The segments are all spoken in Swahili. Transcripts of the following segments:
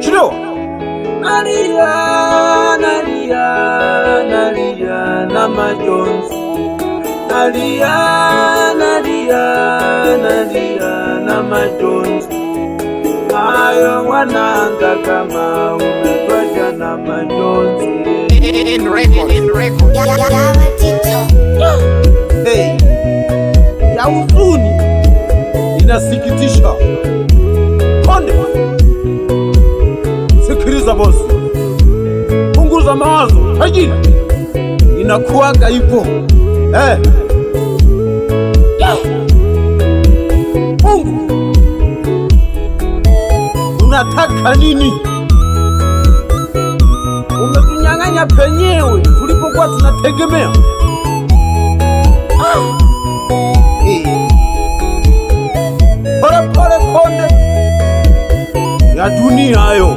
Shiro! Nalia, nalia, nalia na majonzi. Nalia, nalia, nalia na majonzi. Hayo wanaanza kama umetosha na majonzi. In record. Hey, ya huzuni inasikitisha. Konde, sikiliza bosi, punguza mawazo, tajiri inakuwaga hivyo. Mungu, unataka nini? Umetunyang'anya penyewe tulipokuwa tunategemea. Pole pole Konde, ya dunia hayo.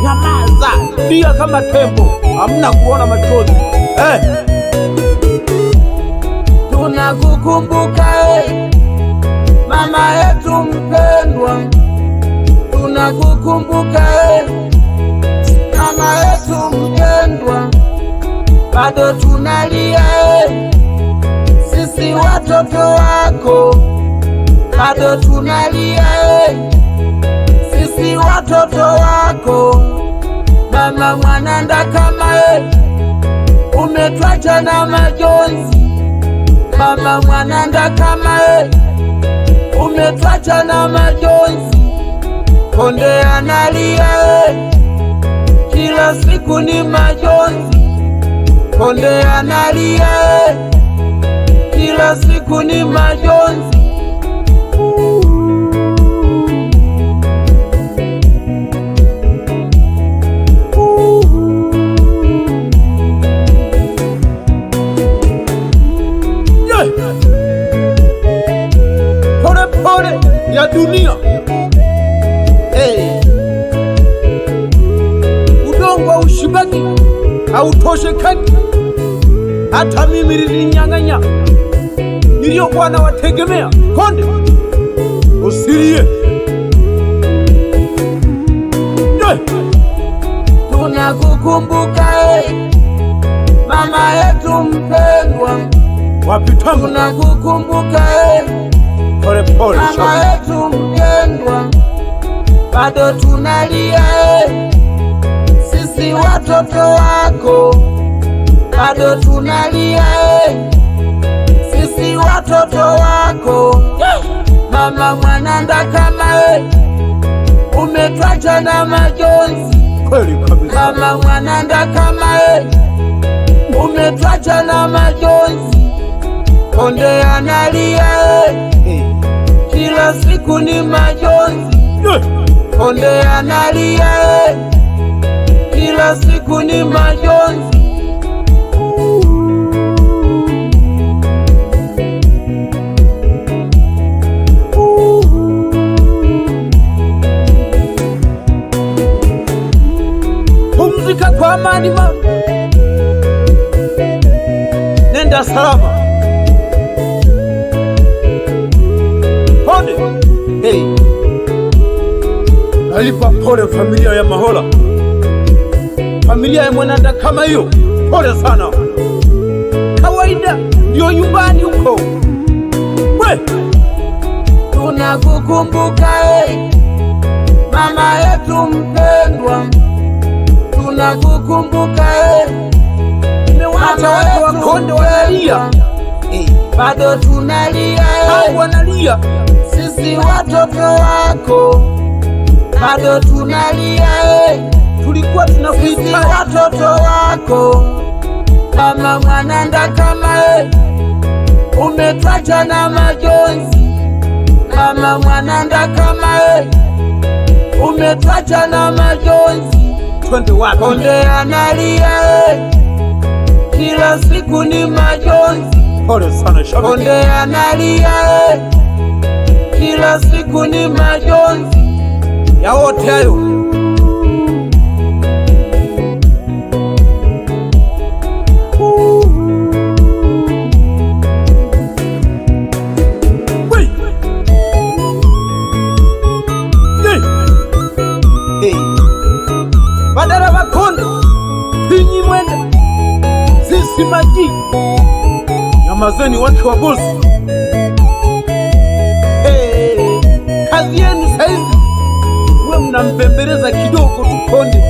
Nyamaza, lia kama tembo, hamna kuona machozi. Tunakukumbuka mama yetu mpendwa, tunakukumbuka mama yetu mpendwa, bado tunalia sisi watoto wako, bado tunalia sisi watoto wako. Mama Mwananda kama umetwacha na majonzi, Mama Mwananda kama umetwacha na majonzi. Konde analia kila siku ni majonzi, Konde analia kila siku ni majonzi. Pole pole ya dunia. Udongo ushibaki hautoshekani. Hata mimi nilinyang'anya niliyokuwa nawategemea. Konde, usilie. Tunakukumbuka mama yetu mpendwa, Wapitamo, tunakukumbuka pole pole mama yetu mpendwa, bado tunalia sisi watoto wako, bado tunalia sisi watoto wako. Mama Mwananda kama umetwacha na majonzi, kweli kabisa. Mama Mwananda kama umetwacha na majonzi. Konde analia kila siku ni majonzi, Konde analia kila siku ni majonzi. Pumzika kwa amani mama, nenda salama. Konde, nalipa pole familia ya Mahola, familia ya Mwananda kama hiyo, pole sana. Kawaida ndio nyumbani huko. Tunakukumbuka mama yetu mpendwa, tunakukumbuka Umewacha watu wa Konde wanalia, bado tunalia wanalia sisi watoto wako, bado tunalia tulikuwa sisi tunakuhitaji. watoto wako. Mama Mwananda kama umetwacha na majonzi, Mama Mwananda kama umetwacha na majonzi. Twende wapi? Konde analia kila siku ni majonzi, Pole sana shabiki. Konde analia kila siku ni majonzi. Ya wote hayo nyamazeni wake wa bosi. Kazi yenu saizi uwe mnampembeleza kidogo tu Konde,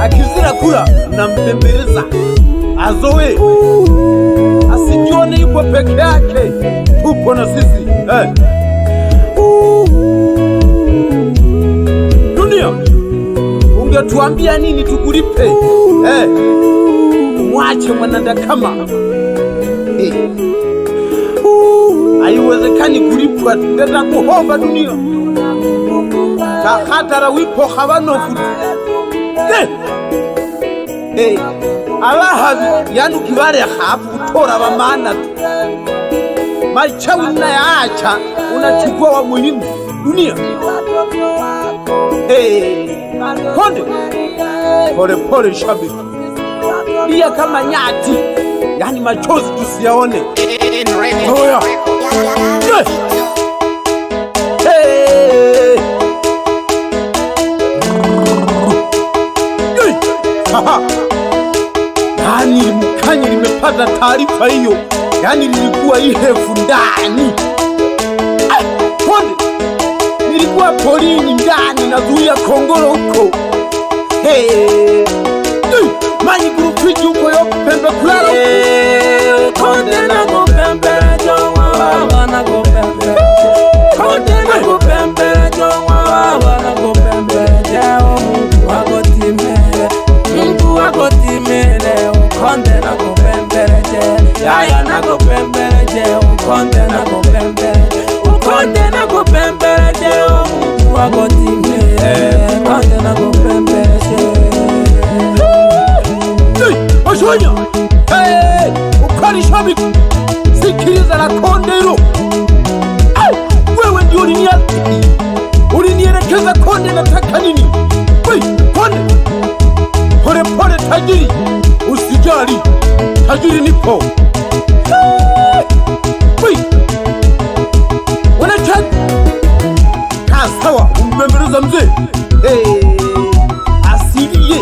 akizira kula mnampembeleza azoe, asijione yupo peke yake, tupo na sisi Dunia, ungetuambia nini tukulipe? Mwache Mwanandakama. Haiwezekani kulipwa, tenda kuhomba Dunia. Kakatara wipo habanofu. Alahavi yanu kibare hafu kutora wa maana machawi na yaacha unachukua wa muhimu Dunia. Konde pole pole shabiki, lia kama nyati, yani machozi tusiyaone. Oya yani mkanya nimepata taarifa hiyo, yani nilikuwa ihefu ndani. Konde, nilikuwa polini ndani nazuia kongolo huko. Manyi kurufiji huko yo pembe kulala. Konde na kupembe jowa na kupembe. Konde na kupembe jowa na kupembe. Jao Mungu wako timele, Mungu wako timele. Konde na kupembe je, yaya na kupembe je. Konde na kupembe, konde na kupembe je. Mungu wako timele, konde na kupembe je. Oshonya, ukali shabiki, sikiliza la Konde hilo. Wewe ndio ulinielekeza Konde, nataka nini? Konde, pole pole tajiri, usijali, tajiri nipo. Wanachaka kasawa, umbembeleza mzee. Asilie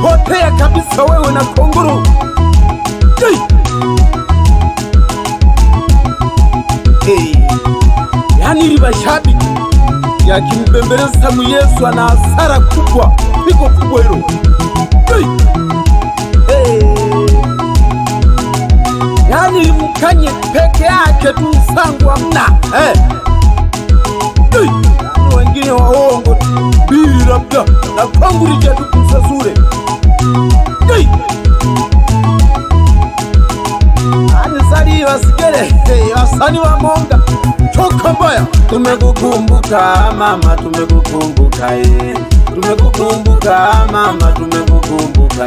potea kabisa wewe na kongoro. Yani liba shabiki yakimbembeleza mu Yesu ana hasara kubwa, piko kubwa hilo. Yani mkanye peke yake tu sangu amna. Wengine waongo bili labda na kwangu lijetu kumsasure. Anisari wasigele, wasani wa monga choka mbaya. Tumekukumbuka mama, tumekukumbuka tumekukumbuka mama, tumekukumbuka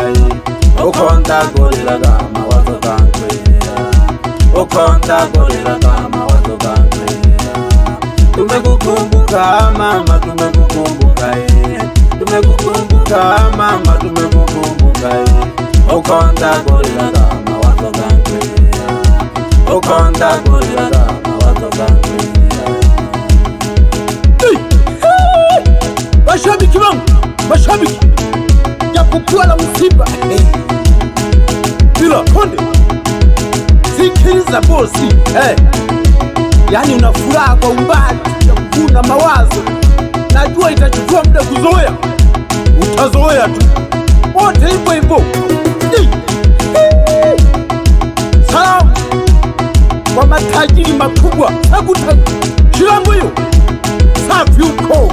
Okonda gorila kama watoto wangu, Okonda gorila kama watoto wangu. Tumekukumbuka mama, tumekukumbuka tumekukumbuka mama, tumekukumbuka Okonda gorila kama watoto wangu, Okonda gorila kama watoto wangu. Mashabiki wangu, mashabiki japokuwa la msiba bila Konde, sikiliza bosi. Yani una furaha kwa umbali ya kuvuna mawazo. Najua itachukua muda kuzoea, utazoea tu, wote hivyo hivyo. Salamu kwa matajiri makubwa, hakuta shilangu hiyo safi huko,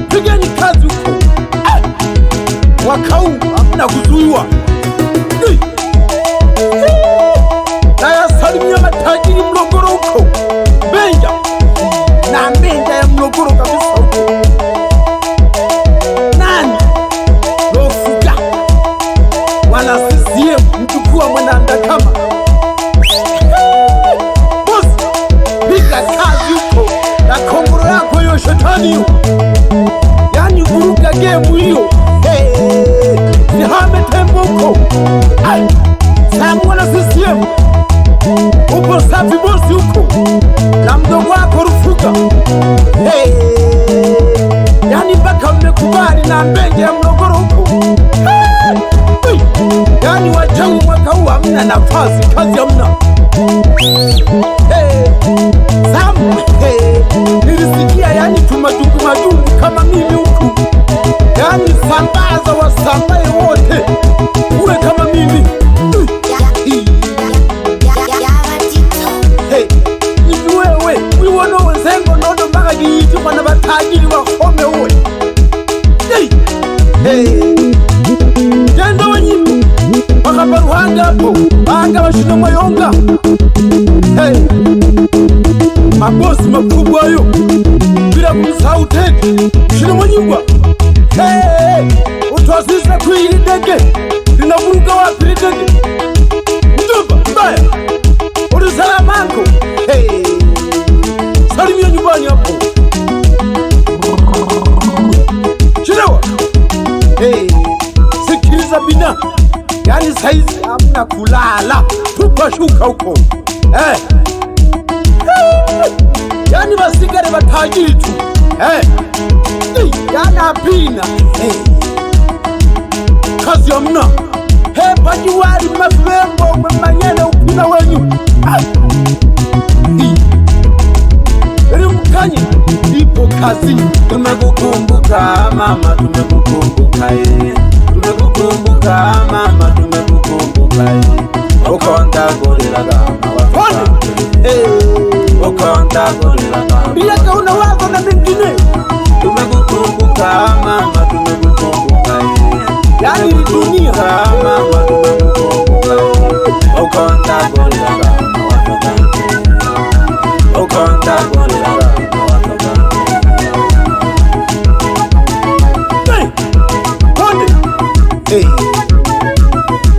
pigeni kazi huko. Mwaka huu hamna kuzuiwa. Nayasalimia matajiri Mlogoro huko, Benja na Benja ya Mlogoro kabisa huko. Nani Lofuga wana CCM mtukua Mwanandakama. Bosi, piga kazi huko na kongoro yako hiyo shetani hiyo, yani vuruga game hiyo. Nihame tembo huko. Samu wana CCM upo safi bosi huko, na mdogo wako Rufuga. Yani mpaka mmekubali na Mbenja ya Mlogoro huko. Yani wachawi mwaka huu hamna nafasi, kazi hamna. Zamu nilisikia yani tumajungu kama mimi huku, yani sambaza wasambaye wote uwe kama mimi. Hivi wewe wiwono wenzengo nono mpaka giiti mwana batajiri wakome uwe genda wenyimu bakava ruhanga hapo banga bashino mwayonga mabosi makubwa ayo bila kumsahau Teddy shino mwanyigwa utwasise kwili dege linavuruga wapi dege mjomba mbaya uli salamanko salimia nyumbani hapo chilewa sikiliza bina yani saizi hamna kulala tupashuka huko yani basigare batajiri tu yani apina kazi hamna pajiwari mafembo mmanyene upina wenyu mkanyi ipo kazi. Tumekukumbuka mama, tumekukumbuka tumekukumbuka mama, tumekukumbuka ukonda gorila gama wafona ukonda gorila gama bila kauna wazo na mengine. Tumekukumbuka mama, tumekukumbuka yani dunia mama, tumekukumbuka ukonda gorila gama wafona ukonda gorila gama.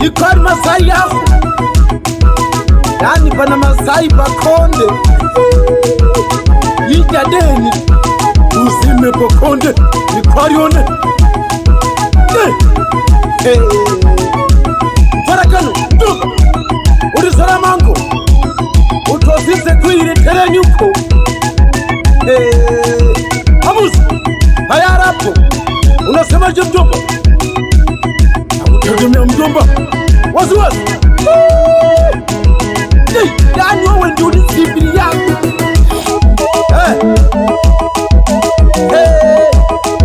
Ikari Masai yako yani pana Masai Bakonde yijadeni uzime Bakonde ikari one farakano duka uri salamango utosise kwire terenyuko hamuzi hayarapo unasema je mjomba? Tegemea mjomba wasiwasi yani wewe ndio ulisibiri yangu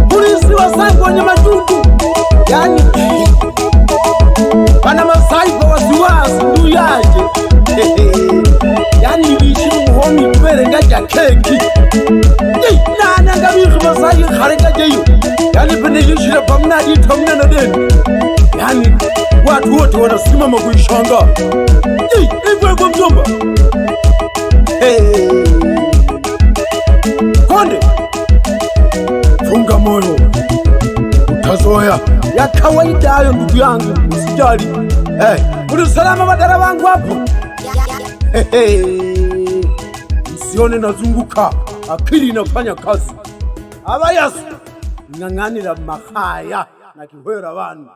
polisi wasangu wenye majungu yani pana Masai kwa wasiwasi ndu yaje yani nilishi muhomi mbere ngaja keki nana ngabiri Masai kharekaje yo yani pende yishire pamnaji tamna na deni yani watu wote wanasimama kuishanga hivyo kwa mjomba. Konde funga moyo utazoea ya kawaida hayo ndugu yangu usijali. Uli salama madara wangu hapo msione nazunguka akili inafanya kazi abayasu ng'ang'anira makaya na kihwera abantu